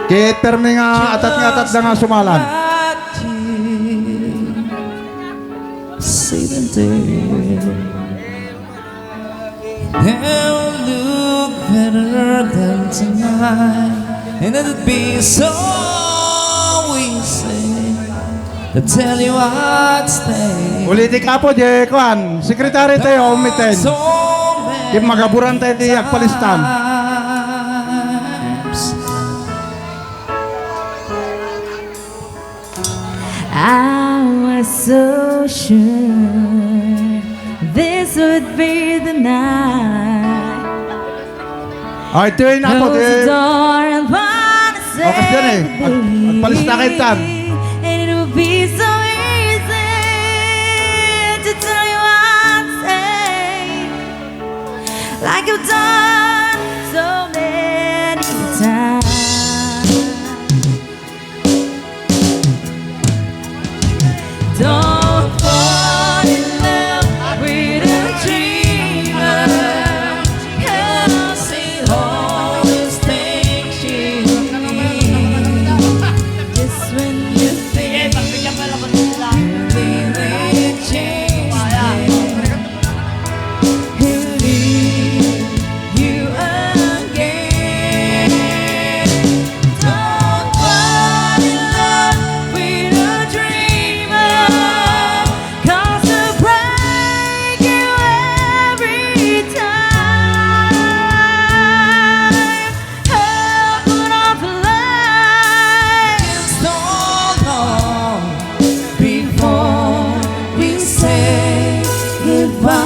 Kit permi nga atat na nga sumalan. It'll look better than tonight, and it'll be so easy to tell you I'd stay. Uliti ka po, je, kuan. Sekretary tayo, umiten. Kim magaburan tayo di agpalistan. I was so sure this would be the night. Ay, ito yun ako, Close the di. door and wanna say Okas yan eh. Agpalista kayo tan. and it would be so easy to tell you I'd say, like you've done so many times. Don't fall in love with a dreamer, 'cause he always thinks you need. Just when you think you really changed him, he'll leave you again. Don't fall in love with a dreamer, 'cause he'll break you every time. He'll put off a light So long before we say goodbye.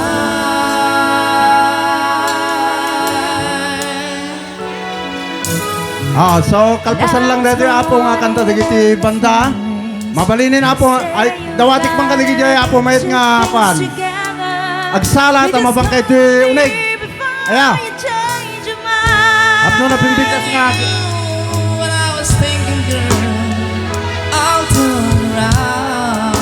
So kalpasan lang dito yung apo nga kanta digiti banda. Mabalinin apo, ay dawatik bang kaligi jay apo mayat nga pan. Agsala ta mabangkay ti unig. Aya. Apno na pimbitas nga. When I was thinking, girl, I'll turn around.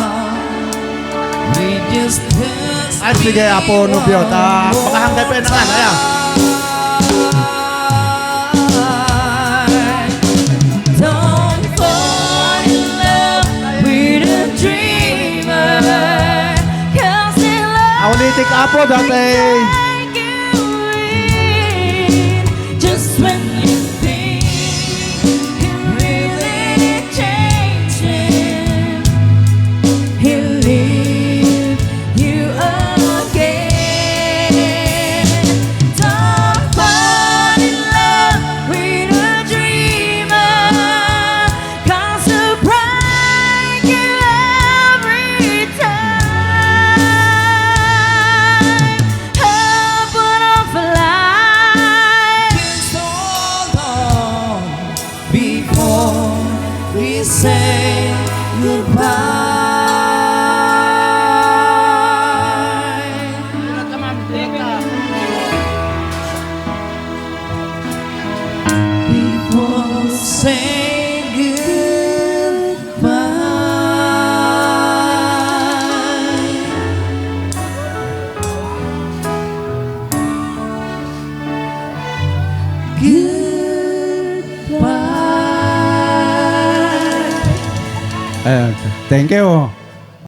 We just danced. Ay sige apo nubyo ta makahangkay pa na aya. Don't fall in love with a dreamer, 'cause he loves Aulitik apo dati. like you in. Just when you think you really changed him, he'll leave you again. Don't fall in love with a dreamer, 'cause he'll break you every time. He'll put off a light So long before we say goodbye. Before we say goodbye. Goodbye. Thank you.